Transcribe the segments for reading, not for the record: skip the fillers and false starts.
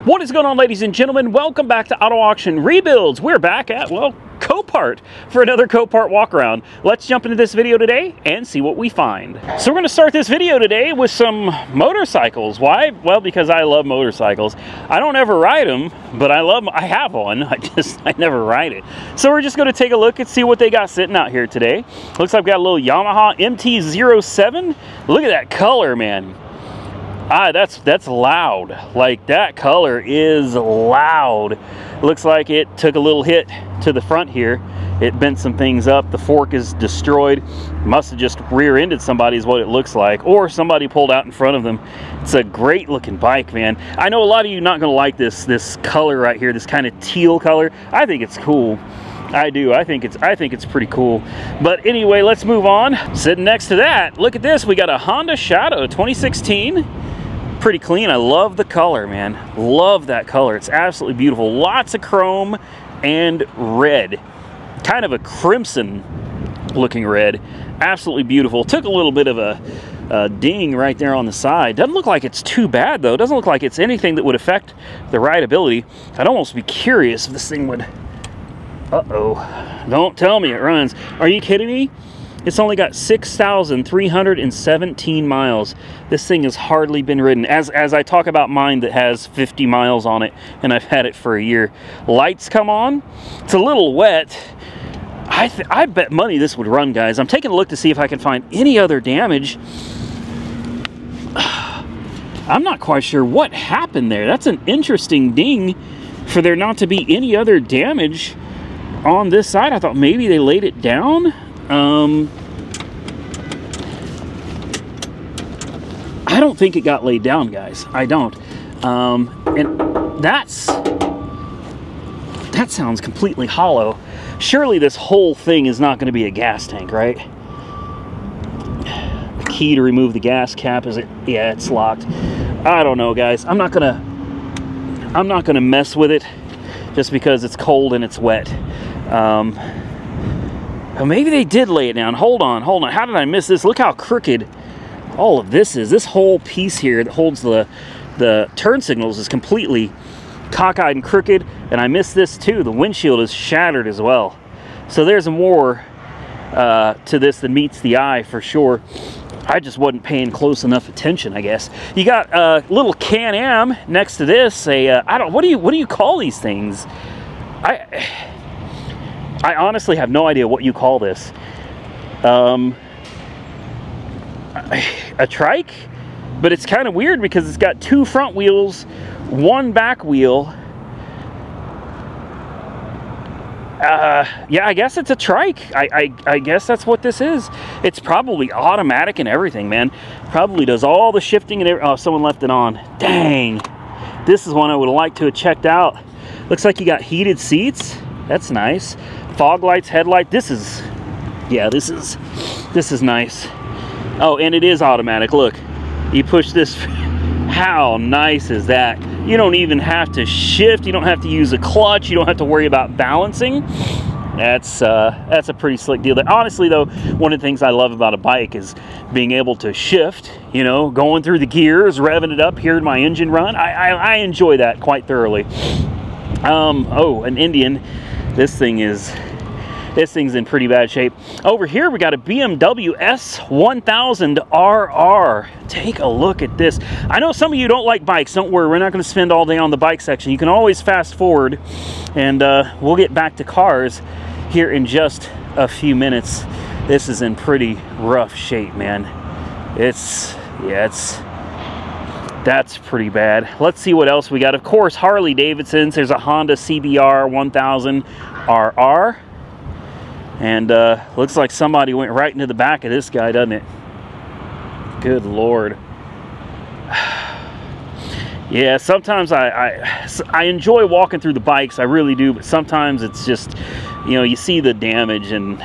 What is going on, ladies and gentlemen? Welcome back to Auto Auction Rebuilds. We're back at, well, Copart for another Copart walk around. Let's jump into this video today and see what we find. So we're going to start this video today with some motorcycles. Why? Well, because I love motorcycles. I don't ever ride them, but I have one. I never ride it. So we're just going to take a look and see what they got sitting out here today. Looks like I've got a little Yamaha MT-07. Look at that color, man. That's loud. Like, that color is loud. Looks like it took a little hit to the front here. It bent some things up. The fork is destroyed. Must have just rear-ended somebody is what it looks like, or somebody pulled out in front of them. It's a great looking bike, man. I know a lot of you not gonna like this color right here, this kind of teal color. I think it's cool. I do. I think it's pretty cool. But anyway, let's move on. Sitting next to that, look at this. We got a Honda Shadow 2016. Pretty clean. I love the color, man. Love that color. It's absolutely beautiful. Lots of chrome and red. Kind of a crimson looking red. Absolutely beautiful. Took a little bit of a ding right there on the side. Doesn't look like it's too bad, though. Doesn't look like it's anything that would affect the rideability. I'd almost be curious if this thing would... Uh-oh. Don't tell me it runs. Are you kidding me? It's only got 6,317 miles. This thing has hardly been ridden. As I talk about mine that has 50 miles on it, and I've had it for a year. Lights come on. It's a little wet. I bet money this would run, guys. I'm taking a look to see if I can find any other damage. I'm not quite sure what happened there. That's an interesting ding for there not to be any other damage on this side. I thought maybe they laid it down. I don't think it got laid down, guys. I don't. And that sounds completely hollow. Surely this whole thing is not going to be a gas tank, right? The key to remove the gas cap, is it? Yeah, it's locked. I don't know, guys. I'm not gonna mess with it just because it's cold and it's wet. Well, maybe they did lay it down. Hold on. How did I miss this? Look how crooked all of this is. This whole piece here that holds the turn signals is completely cockeyed and crooked, and I missed this too. The windshield is shattered as well. So there's more to this than meets the eye for sure. I just wasn't paying close enough attention, I guess. You got a little Can-Am next to this. What do you call these things? I honestly have no idea what you call this. A trike? But it's kind of weird because it's got two front wheels, one back wheel. Yeah, I guess it's a trike. I guess that's what this is. It's probably automatic and everything, man. Probably does all the shifting and everything. Oh, someone left it on. Dang. This is one I would have liked to have checked out. Looks like you got heated seats. That's nice. Fog lights, headlight. This is nice. Oh, and it is automatic. Look, you push this. How nice is that? You don't even have to shift. You don't have to use a clutch. You don't have to worry about balancing. That's a pretty slick deal. Honestly, though, one of the things I love about a bike is being able to shift. You know, going through the gears, revving it up, hearing my engine run. I enjoy that quite thoroughly. Oh, an Indian. This thing's in pretty bad shape. Over here we got a BMW S1000RR. Take a look at this. I know some of you don't like bikes. Don't worry, we're not going to spend all day on the bike section. You can always fast forward, and we'll get back to cars here in just a few minutes. This is in pretty rough shape, man. That's pretty bad. Let's see what else we got. Of course, Harley Davidson's. There's a Honda CBR 1000RR. And looks like somebody went right into the back of this guy, doesn't it? Good Lord. Yeah, sometimes I enjoy walking through the bikes. I really do. But sometimes it's just, you know, you see the damage, and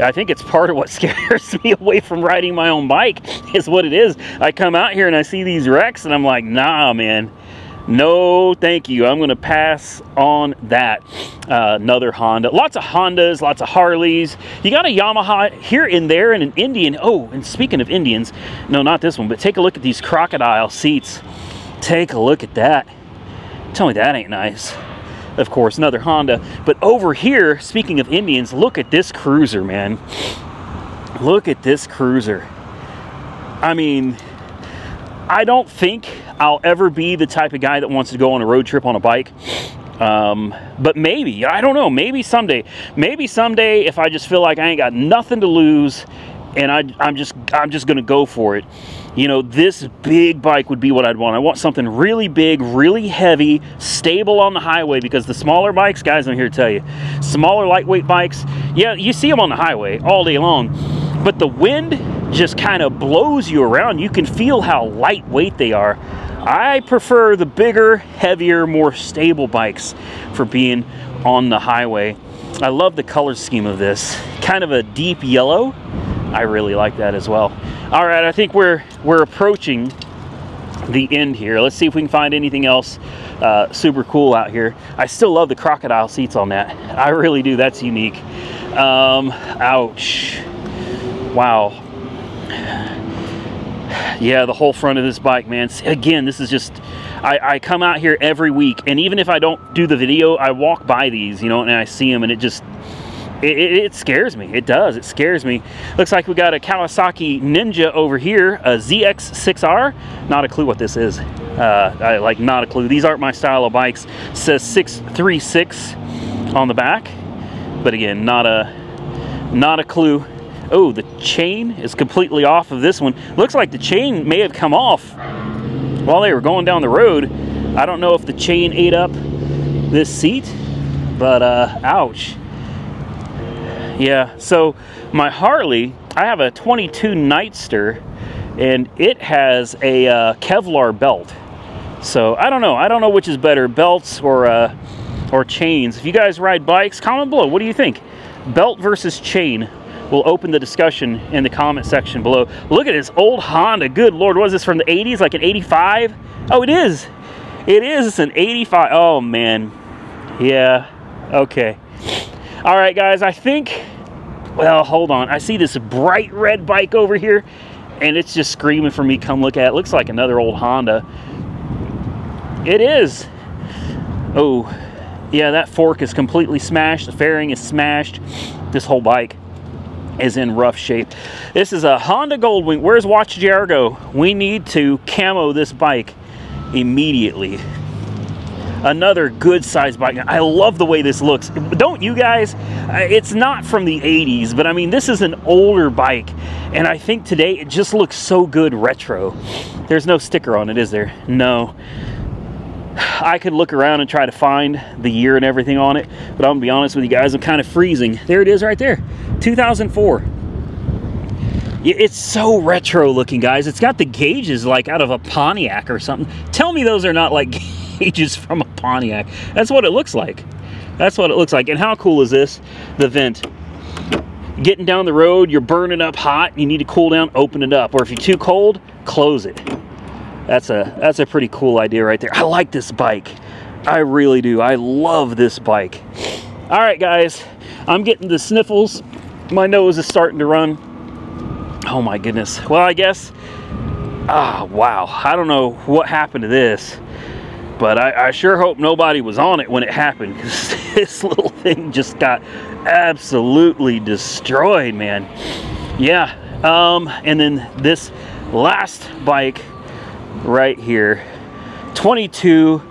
I think it's part of what scares me away from riding my own bike is what it is. I come out here and I see these wrecks and I'm like, nah, man. No, thank you. I'm going to pass on that. Another Honda. Lots of Hondas, lots of Harleys. You got a Yamaha here and there and an Indian. Oh, and speaking of Indians, no, not this one, but take a look at these crocodile seats. Take a look at that. Tell me that ain't nice. Of course, another Honda. But over here, speaking of Indians, look at this cruiser, man. Look at this cruiser. I mean, I don't think I'll ever be the type of guy that wants to go on a road trip on a bike. But maybe, I don't know, maybe someday if I just feel like I ain't got nothing to lose and I'm just gonna go for it. You know, this big bike would be what I'd want. I want something really big, really heavy, stable on the highway, because the smaller bikes, guys, I'm here to tell you, smaller lightweight bikes, yeah, you see them on the highway all day long, but the wind just kind of blows you around. You can feel how lightweight they are. I prefer the bigger, heavier, more stable bikes for being on the highway. I love the color scheme of this. Kind of a deep yellow. I really like that as well. All right, I think we're approaching the end here. Let's see if we can find anything else super cool out here. I still love the crocodile seats on that. I really do. That's unique. Ouch. Wow. Yeah, the whole front of this bike, man. Again, this is just, I come out here every week, and even if I don't do the video, I walk by these, you know, and I see them, and it just, it scares me. It does. It scares me. Looks like we got a Kawasaki Ninja over here, a ZX6R. Not a clue what this is. Not a clue. These aren't my style of bikes. It says 636 on the back, but again, not a clue. Oh, the chain is completely off of this one. Looks like the chain may have come off while they were going down the road. I don't know if the chain ate up this seat, but ouch. Yeah, so my Harley, I have a 22 Nightster, and it has a Kevlar belt. So I don't know which is better, belts or chains. If you guys ride bikes, comment below. What do you think? Belt versus chain? We'll open the discussion in the comment section below. Look at this old Honda. Good Lord, was this from the 80s? Like an 85? Oh, it is. It is. It's an 85. Oh, man. Yeah. Okay. All right, guys. I think, well, hold on. I see this bright red bike over here, and it's just screaming for me. Come look at it. It looks like another old Honda. It is. Oh, yeah, that fork is completely smashed. The fairing is smashed. This whole bike is in rough shape. This is a Honda Goldwing. Where's Watch JR go? We need to camo this bike immediately. Another good sized bike. I love the way this looks. Don't you guys? It's not from the 80s, but I mean, this is an older bike, and I think today it just looks so good retro. There's no sticker on it, is there? No. I could look around and try to find the year and everything on it, but I'm gonna be honest with you guys, I'm kind of freezing. There it is right there, 2004. It's so retro looking, guys. It's got the gauges like out of a Pontiac or something. Tell me those are not like gauges from a Pontiac. That's what it looks like. That's what it looks like. And how cool is this? The vent. Getting down the road, you're burning up hot, you need to cool down, open it up. Or if you're too cold, close it. That's a pretty cool idea right there. I like this bike. I really do. I love this bike. All right, guys. I'm getting the sniffles. My nose is starting to run. Oh, my goodness. Well, I guess... wow. I don't know what happened to this, but I sure hope nobody was on it when it happened, because this little thing just got absolutely destroyed, man. Yeah. And then this last bike right here, 22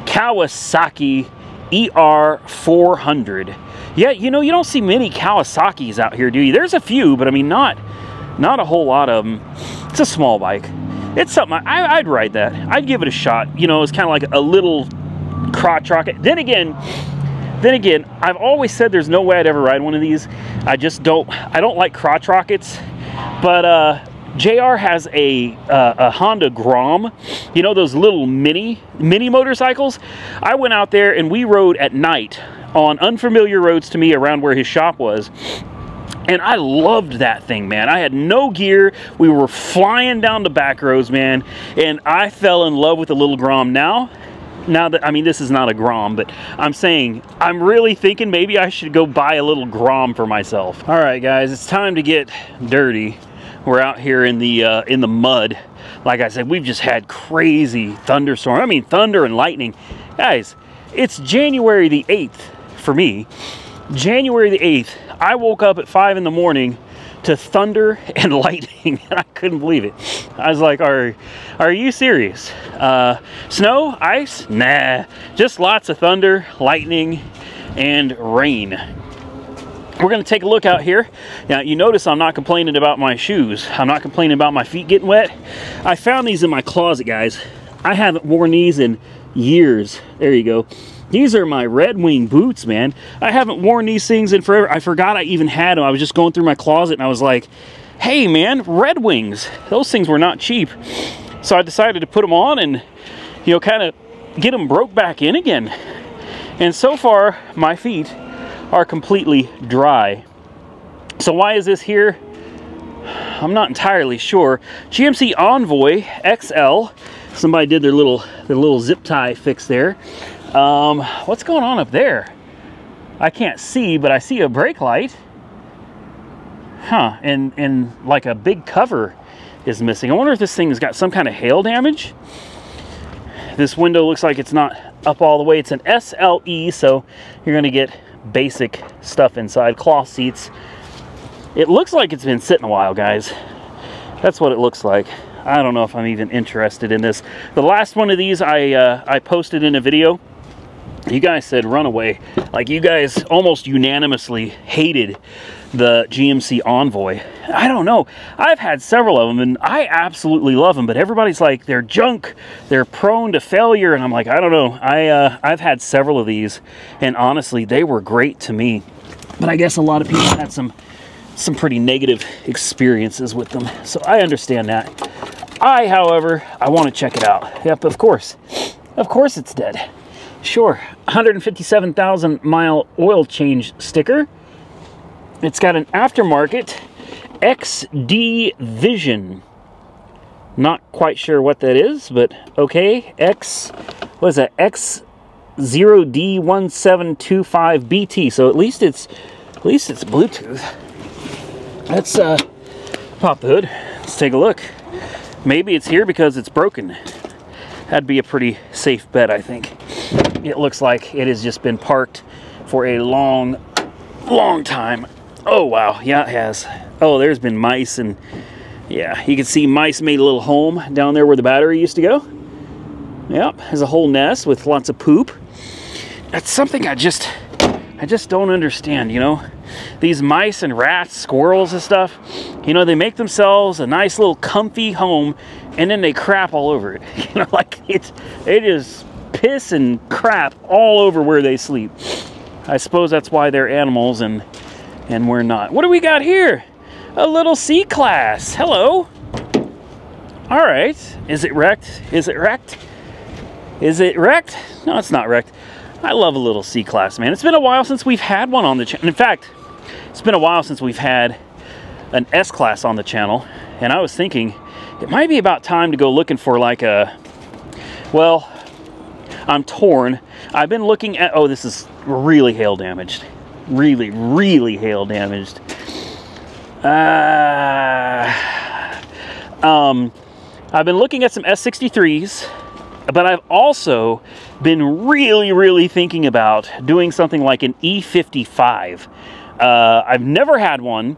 Kawasaki ER400. Yeah, you know, you don't see many Kawasaki's out here, do you? There's a few, but I mean, not a whole lot of them. It's a small bike. It's something I'd ride that. I'd give it a shot. You know, it's kind of like a little crotch rocket. Then again, I've always said there's no way I'd ever ride one of these. I don't like crotch rockets, but JR has a Honda Grom, you know, those little mini motorcycles. I went out there and we rode at night on unfamiliar roads to me around where his shop was, and I loved that thing, man. I had no gear. We were flying down the back roads, man, and I fell in love with the little Grom. Now that, I mean, this is not a Grom, but I'm saying, I'm really thinking maybe I should go buy a little Grom for myself. All right, guys, it's time to get dirty. We're out here in the mud. like I said, we've just had crazy thunderstorm. I mean, thunder and lightning. Guys, it's January the 8th for me. January the 8th, I woke up at 5 in the morning to thunder and lightning, and I couldn't believe it. I was like, are you serious? Snow? Ice? Nah, just lots of thunder, lightning, and rain. We're going to take a look out here. Now, you notice I'm not complaining about my shoes. I'm not complaining about my feet getting wet. I found these in my closet, guys. I haven't worn these in years. There you go. These are my Red Wing boots, man. I haven't worn these things in forever. I forgot I even had them. I was just going through my closet and I was like, hey, man, Red Wings. Those things were not cheap. So I decided to put them on and, you know, kind of get them broke back in again. And so far, my feet are completely dry. So why is this here? I'm not entirely sure. GMC Envoy XL. Somebody did their little zip tie fix there. What's going on up there? I can't see, but I see a brake light. Huh, and like a big cover is missing. I wonder if this thing has got some kind of hail damage. This window looks like it's not up all the way. It's an SLE, so you're gonna get basic stuff inside. Cloth seats. It looks like it's been sitting a while, guys. That's what it looks like. I don't know if I'm even interested in this. The last one of these I posted in a video. You guys said run away. Like, you guys almost unanimously hated the GMC Envoy. I don't know. I've had several of them and I absolutely love them, but everybody's like, they're junk, they're prone to failure, and I'm like, I don't know. I've had several of these and honestly, they were great to me. But I guess a lot of people had some pretty negative experiences with them. So I understand that. However, I want to check it out. Yep, of course. Of course it's dead. Sure, 157,000 mile oil change sticker. It's got an aftermarket XD Vision. Not quite sure what that is, but okay. What is that? X0D1725BT. So at least it's Bluetooth. Let's pop the hood. Let's take a look. Maybe it's here because it's broken. That'd be a pretty safe bet, I think. It looks like it has just been parked for a long time. Oh, wow. Yeah, it has. Oh, there's been mice, and yeah, you can see mice made a little home down there where the battery used to go. Yep, there's a whole nest with lots of poop. That's something I just don't understand, you know? These mice and rats, squirrels and stuff, you know, they make themselves a nice little comfy home and then they crap all over it. You know, like they just piss and crap all over where they sleep. I suppose that's why they're animals and we're not. What do we got here? A little C-Class. Hello. All right. Is it wrecked? Is it wrecked? Is it wrecked? No, it's not wrecked. I love a little C-Class, man. It's been a while since we've had one on the channel. In fact, it's been a while since we've had an S-Class on the channel. And I was thinking, it might be about time to go looking for like a, well, I'm torn. I've been looking at, oh, this is really hail damaged. Really, really hail damaged. I've been looking at some S63s, but I've also been really thinking about doing something like an E55. I've never had one,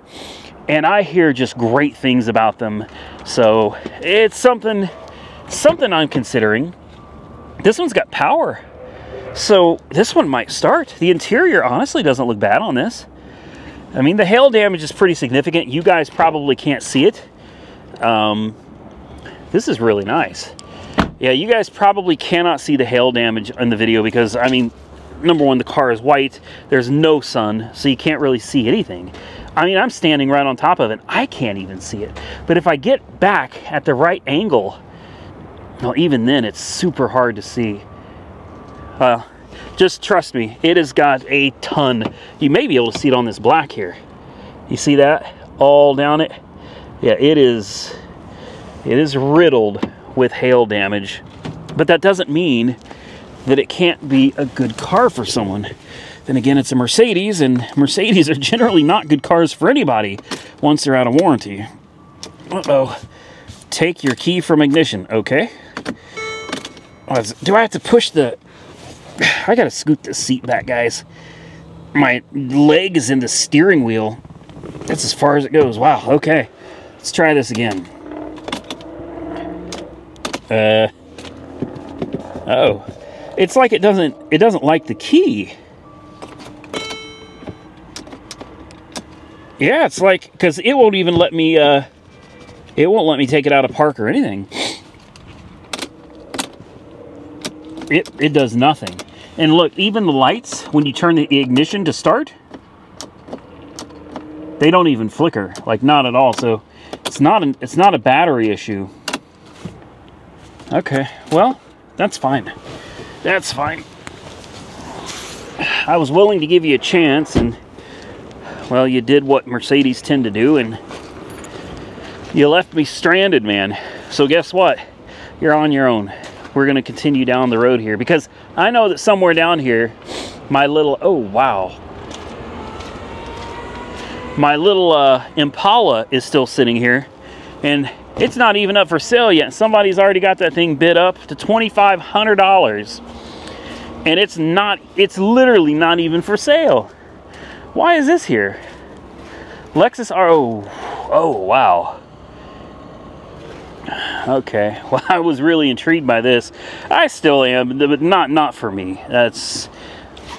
and I hear just great things about them. So it's something I'm considering. This one's got power, so this one might start. The interior honestly doesn't look bad on this. I mean, the hail damage is pretty significant. You guys probably can't see it. This is really nice. Yeah, you guys probably cannot see the hail damage in the video because, I mean, number one, the car is white. There's no sun, so you can't really see anything. I mean, I'm standing right on top of it. I can't even see it. But if I get back at the right angle, well, even then, it's super hard to see. Just trust me, it has got a ton. You may be able to see it on this black here. You see that? All down it? Yeah, it is riddled with hail damage. But that doesn't mean that it can't be a good car for someone. Then again, it's a Mercedes, and Mercedes are generally not good cars for anybody once they're out of warranty. Uh-oh. Take your key from ignition. Okay. Do I have to push the... I gotta scoot the seat back, guys. My leg is in the steering wheel. That's as far as it goes. Wow, okay. Let's try this again. Oh. It's like it doesn't like the key. Yeah, it's like, because it won't even let me, it won't let me take it out of park or anything. It does nothing. And look, even the lights, when you turn the ignition to start, they don't even flicker, like not at all. So it's not a battery issue. Okay, well, that's fine. That's fine. I was willing to give you a chance, and well, you did what Mercedes tend to do, and you left me stranded, man. So guess what? You're on your own. We're going to continue down the road here, because I know that somewhere down here, my little, oh wow, my little Impala is still sitting here, and it's not even up for sale yet. Somebody's already got that thing bid up to $2,500, and it's literally not even for sale. Why is this here? Lexus R, oh wow. Okay, well, I was really intrigued by this. I still am, but not for me. That's,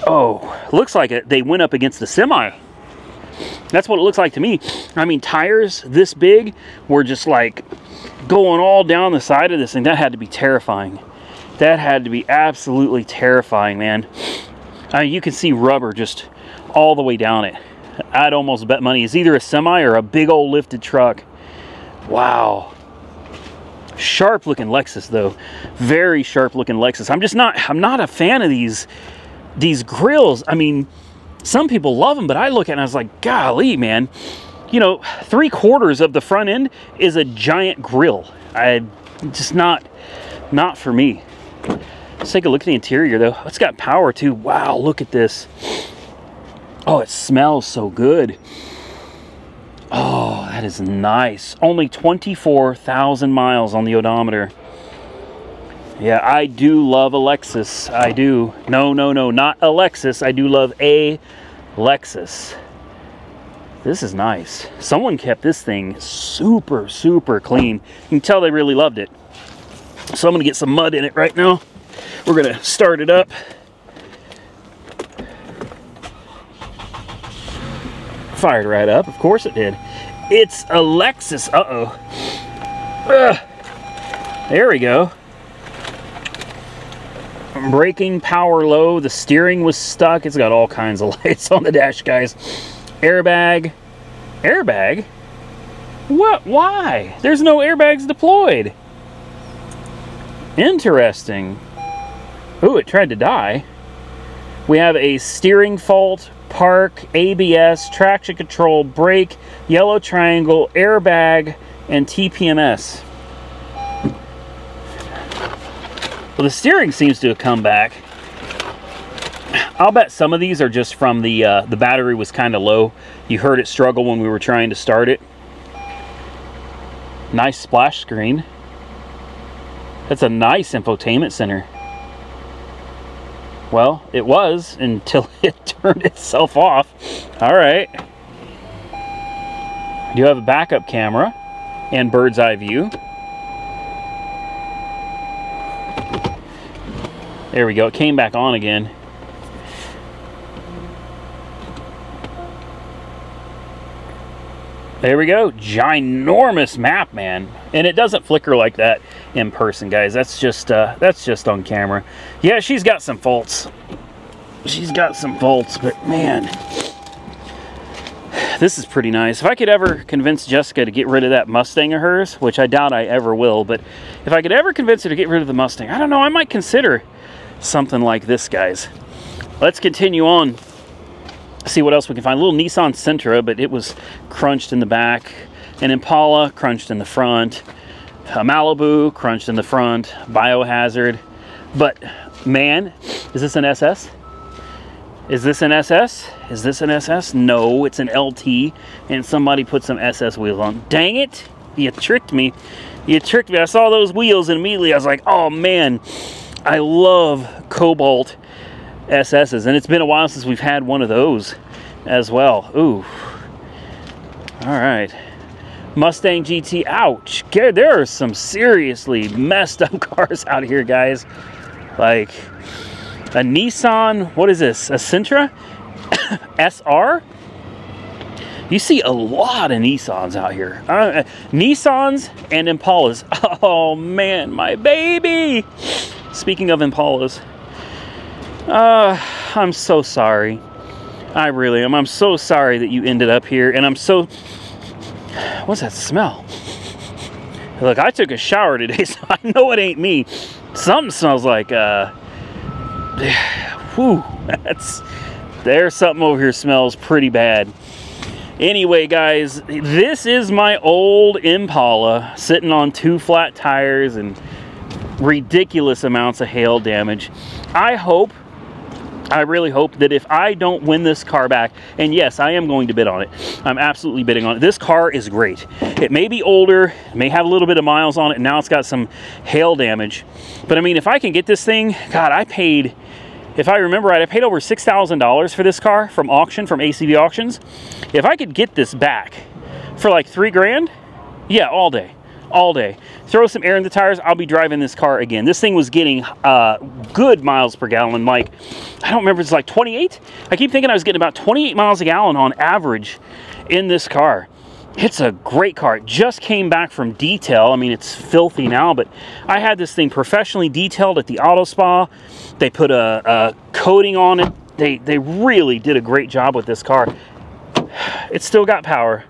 oh, looks like they went up against the semi. That's what it looks like to me. I mean, tires this big were just like going all down the side of this thing. That had to be terrifying. That had to be absolutely terrifying, man. I mean, you can see rubber just all the way down it. I'd almost bet money it's either a semi or a big old lifted truck. Wow. Sharp looking Lexus though. Very sharp looking Lexus. I'm not a fan of these grills. I mean, some people love them, but I look at it and I was like, golly, man. You know, 3/4 of the front end is a giant grill. Just not for me. Let's take a look at the interior though. It's got power too. Wow, look at this. Oh, it smells so good. Oh, that is nice. Only 24,000 miles on the odometer. Yeah, I do love a Lexus. I do. No, not a Lexus. I do love a Lexus. This is nice. Someone kept this thing super, super clean. You can tell they really loved it. So I'm going to get some mud in it right now. We're going to start it up. Fired right up. Of course it did. It's a Lexus. Uh-oh. There we go. Braking power low. The steering was stuck. It's got all kinds of lights on the dash, guys. Airbag. Airbag? What? Why? There's no airbags deployed. Interesting. Ooh, it tried to die. We have a steering fault, park, ABS, traction control, brake, yellow triangle, airbag, and TPMS. Well, the steering seems to have come back. I'll bet some of these are just from the battery was kind of low. You heard it struggle when we were trying to start it. Nice splash screen. That's a nice infotainment center. Well, it was until it turned itself off. All right. You have a backup camera and bird's eye view. There we go. It came back on again. There we go. Ginormous map, man. And it doesn't flicker like that in person, guys. That's just on camera. Yeah, she's got some faults. She's got some faults, but man, this is pretty nice. If I could ever convince Jessica to get rid of that Mustang of hers, which I doubt I ever will, but if I could ever convince her to get rid of the Mustang, I don't know, I might consider something like this, guys. Let's continue on. See what else we can find. A little Nissan Sentra, but it was crunched in the back. An Impala crunched in the front. A Malibu crunched in the front. Biohazard. But man, is this an SS? Is this an SS? Is this an SS? No, it's an LT, and somebody put some SS wheels on. Dang it, you tricked me. You tricked me. I saw those wheels and immediately I was like, oh man, I love Cobalt SS's, and it's been a while since we've had one of those as well. Ooh. All right. Mustang GT. Ouch. There are some seriously messed up cars out here, guys. Like a Nissan, what is this? A Sentra SR? You see a lot of Nissans out here. Nissans and Impalas. Oh man, my baby. Speaking of Impalas, I'm so sorry. I really am. I'm so sorry that you ended up here, and I'm so... What's that smell? Look, I took a shower today, so I know it ain't me. Something smells like, whew, there's something over here smells pretty bad. Anyway, guys, this is my old Impala sitting on 2 flat tires and ridiculous amounts of hail damage. I really hope that if I don't win this car back, and yes, I am going to bid on it. I'm absolutely bidding on it. This car is great. It may be older, may have a little bit of miles on it, and now it's got some hail damage. But I mean, if I can get this thing, God, I paid, if I remember right, I paid over $6,000 for this car from auction, from ACV Auctions. If I could get this back for like $3 grand, yeah, all day. All day. Throw some air in the tires, I'll be driving this car again. This thing was getting good miles per gallon, like, I don't remember, it's like 28? I keep thinking I was getting about 28 miles a gallon on average in this car. It's a great car. It just came back from detail. I mean, it's filthy now, but I had this thing professionally detailed at the auto spa. They put a coating on it. They really did a great job with this car. It's still got power.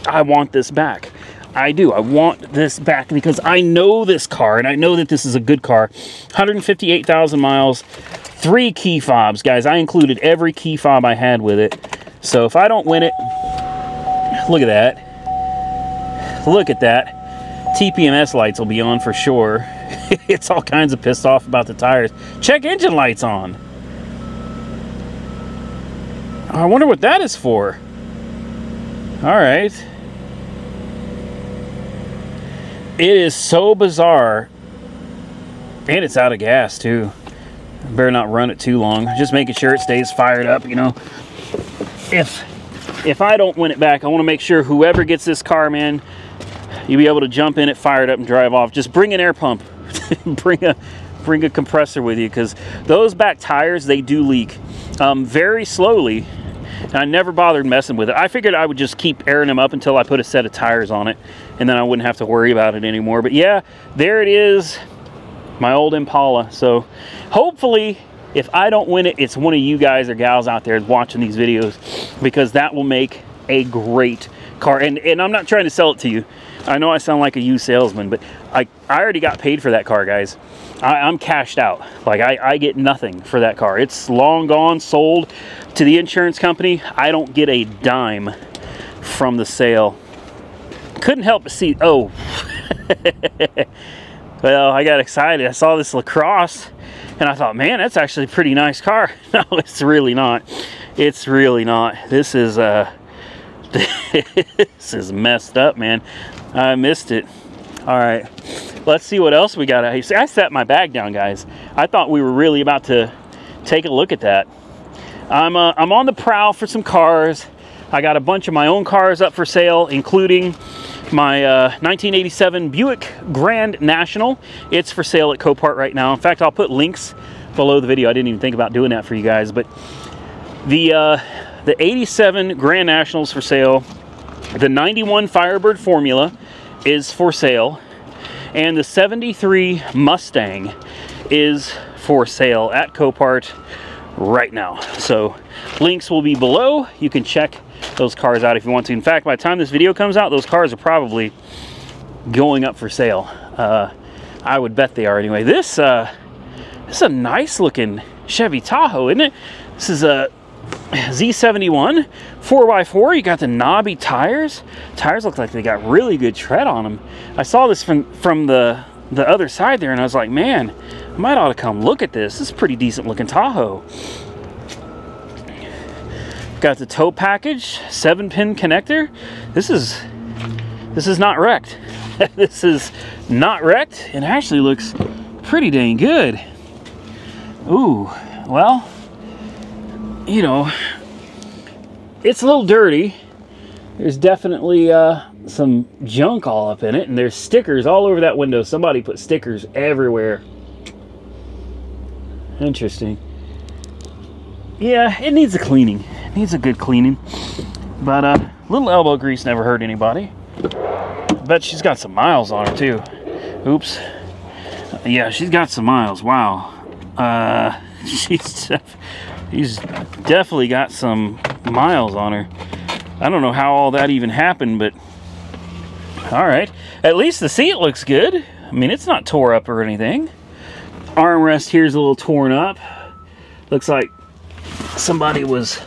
I want this back. I do. I want this back because I know this car, and I know that this is a good car. 158,000 miles, 3 key fobs. Guys, I included every key fob I had with it. So if I don't win it, look at that. Look at that. TPMS lights will be on for sure. It's all kinds of pissed off about the tires. Check engine lights on. I wonder what that is for. All right. It is so bizarre, and it's out of gas too. Better not run it too long. Just making sure it stays fired up, you know. If I don't win it back, I want to make sure whoever gets this car, man, you'll be able to jump in it, fire it up, and drive off. Just bring an air pump. bring a compressor with you, because those back tires, they do leak very slowly. And I never bothered messing with it. I figured I would just keep airing them up until I put a set of tires on it, and then I wouldn't have to worry about it anymore. But yeah, there it is, my old Impala. So hopefully, if I don't win it, it's one of you guys or gals out there watching these videos, because that will make a great car. And I'm not trying to sell it to you. I know I sound like a used salesman, but I already got paid for that car, guys. I'm cashed out. Like, I get nothing for that car. It's long gone, sold to the insurance company. I don't get a dime from the sale. Couldn't help but see, oh. Well, I got excited. I saw this Lacrosse, and I thought, man, that's actually a pretty nice car. No, it's really not. It's really not. This is, this is messed up, man. I missed it. All right, let's see what else we got out here. See, I set my bag down, guys. I thought we were really about to take a look at that. I'm on the prowl for some cars. I got a bunch of my own cars up for sale, including my 1987 Buick Grand National. It's for sale at Copart right now. In fact, I'll put links below the video. I didn't even think about doing that for you guys, but the 87 Grand National's for sale. The 91 Firebird Formula is for sale, and the 73 Mustang is for sale at Copart right now. So links will be below. You can check those cars out if you want to. In fact, by the time this video comes out, those cars are probably going up for sale. I would bet they are anyway. This is a nice looking Chevy Tahoe, isn't it? This is a Z71 4x4. You got the knobby tires. Tires look like they got really good tread on them. I saw this from the other side there, and I was like, man, I might ought to come look at this. This is a pretty decent looking Tahoe. Got the tow package, 7-pin connector. This is This is not wrecked. This is not wrecked. It actually looks pretty dang good. Ooh, well, you know, it's a little dirty. There's definitely some junk all up in it, and there's stickers all over that window. Somebody put stickers everywhere. Interesting. Yeah, it needs a cleaning. It needs a good cleaning. But a little elbow grease never hurt anybody. I bet she's got some miles on her too. Oops. Yeah, she's got some miles. Wow. She's definitely got some miles on her. I don't know how all that even happened, but all right. At least the seat looks good. I mean, it's not tore up or anything. Armrest here's a little torn up. Looks like somebody was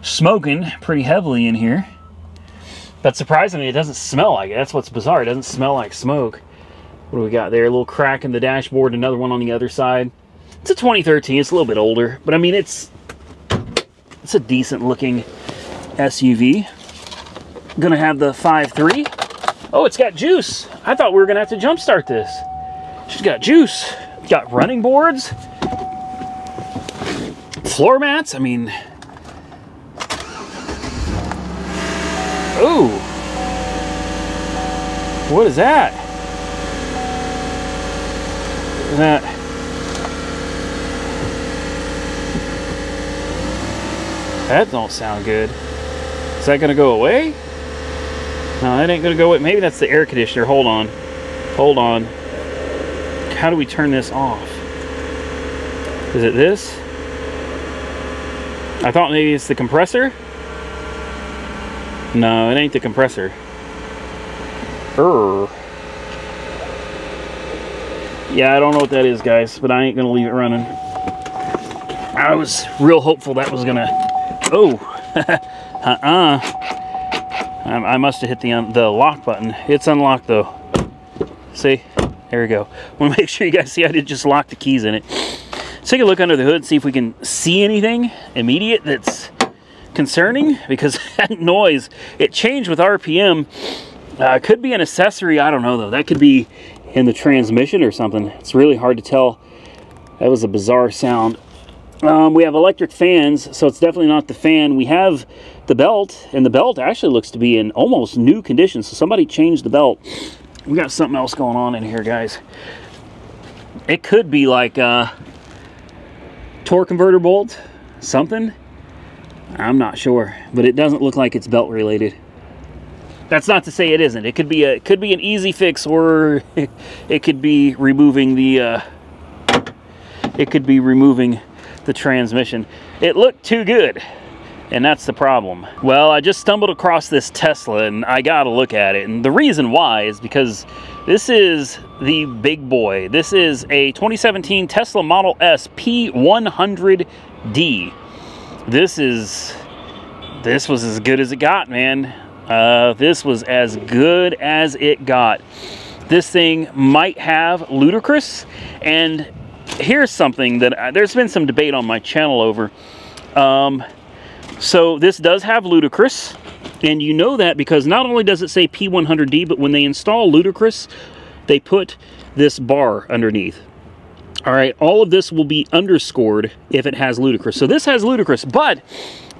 smoking pretty heavily in here. But surprisingly, it doesn't smell like it. That's what's bizarre. It doesn't smell like smoke. What do we got there? A little crack in the dashboard, another one on the other side. It's a 2013. It's a little bit older, but I mean, it's a decent looking SUV. Gonna have the 5.3. Oh, it's got juice. I thought we were gonna have to jump start this. She's got juice. It's got running boards, floor mats. I mean, ooh, what is that? That don't sound good. Is that gonna go away? No, that ain't gonna go away. Maybe that's the air conditioner. Hold on. Hold on. How do we turn this off? Is it this? I thought maybe it's the compressor. No, it ain't the compressor. Yeah, I don't know what that is, guys, but I ain't gonna leave it running. I was real hopeful that was gonna... Oh, I must have hit the lock button. It's unlocked though. See, there we go. Want to make sure you guys see I didn't just lock the keys in it. Let's take a look under the hood, see if we can see anything immediate that's concerning, because that noise, it changed with RPM. Could be an accessory, I don't know though. That could be in the transmission or something. It's really hard to tell. That was a bizarre sound. We have electric fans, so it's definitely not the fan. We have the belt, and the belt actually looks to be in almost new condition, so somebody changed the belt. We got something else going on in here, guys. It could be like torque converter bolt, something. I'm not sure, but it doesn't look like it's belt related. That's not to say it isn't. It could be an easy fix, or it could be removing the transmission. It looked too good, and that's the problem. Well, I just stumbled across this Tesla, and I gotta look at it. And the reason why is because this is the big boy. This is a 2017 Tesla Model S P100D. This was as good as it got, man. This was as good as it got. This thing might have Ludicrous, and here's something that there's been some debate on my channel over. So this does have Ludicrous, and you know that because not only does it say P100D, but when they install Ludicrous, they put this bar underneath. All right, all of this will be underscored if it has Ludicrous. So this has Ludicrous, but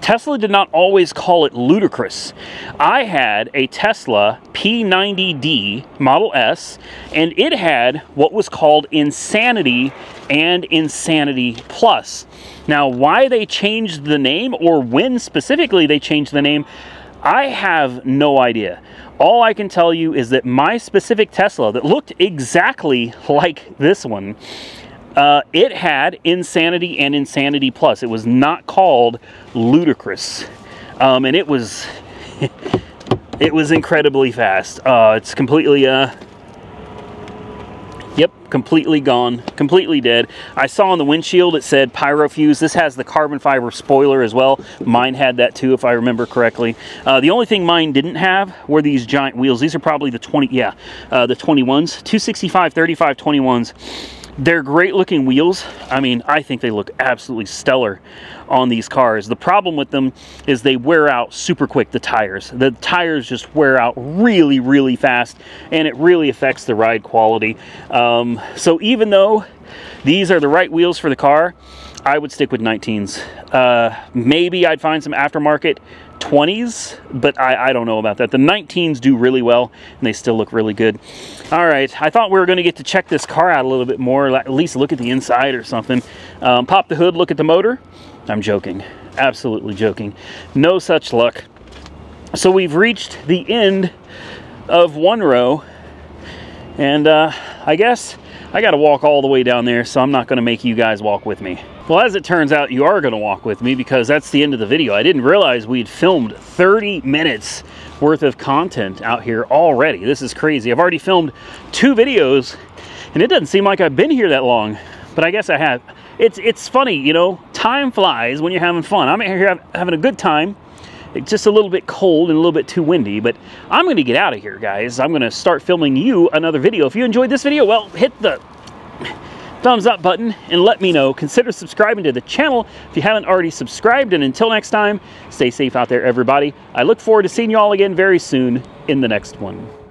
Tesla did not always call it Ludicrous. I had a Tesla P90D Model S, and it had what was called Insanity and Insanity Plus. Now, why they changed the name, or when specifically they changed the name, I have no idea. All I can tell you is that my specific Tesla that looked exactly like this one, it had Insanity and Insanity Plus. It was not called Ludicrous, and it was incredibly fast. It's completely yep, completely gone, completely dead. I saw on the windshield it said Pyro Fuse. This has the carbon fiber spoiler as well. Mine had that too, if I remember correctly. The only thing mine didn't have were these giant wheels. These are probably the 20, yeah, the 21s, 265/35 21s. They're great looking wheels. I mean, I think they look absolutely stellar on these cars. The problem with them is they wear out super quick, the tires. The tires just wear out really, really fast, and it really affects the ride quality. So even though these are the right wheels for the car, I would stick with 19s. Maybe I'd find some aftermarket 20s, but I don't know about that. The 19s do really well, and they still look really good. All right, I thought we were going to get to check this car out a little bit more, at least look at the inside or something. Pop the hood, look at the motor. I'm joking, absolutely joking. No such luck. So we've reached the end of one row, and I guess I got to walk all the way down there, so I'm not going to make you guys walk with me. Well, as it turns out, you are going to walk with me, because that's the end of the video. I didn't realize we'd filmed 30 minutes worth of content out here already. This is crazy. I've already filmed 2 videos, and it doesn't seem like I've been here that long, but I guess I have. It's funny, you know, time flies when you're having fun. I'm here having a good time. It's just a little bit cold and a little bit too windy, but I'm going to get out of here, guys. I'm going to start filming you another video. If you enjoyed this video, well, hit the thumbs up button and let me know. Consider subscribing to the channel if you haven't already subscribed, and until next time, stay safe out there, everybody. I look forward to seeing you all again very soon in the next one.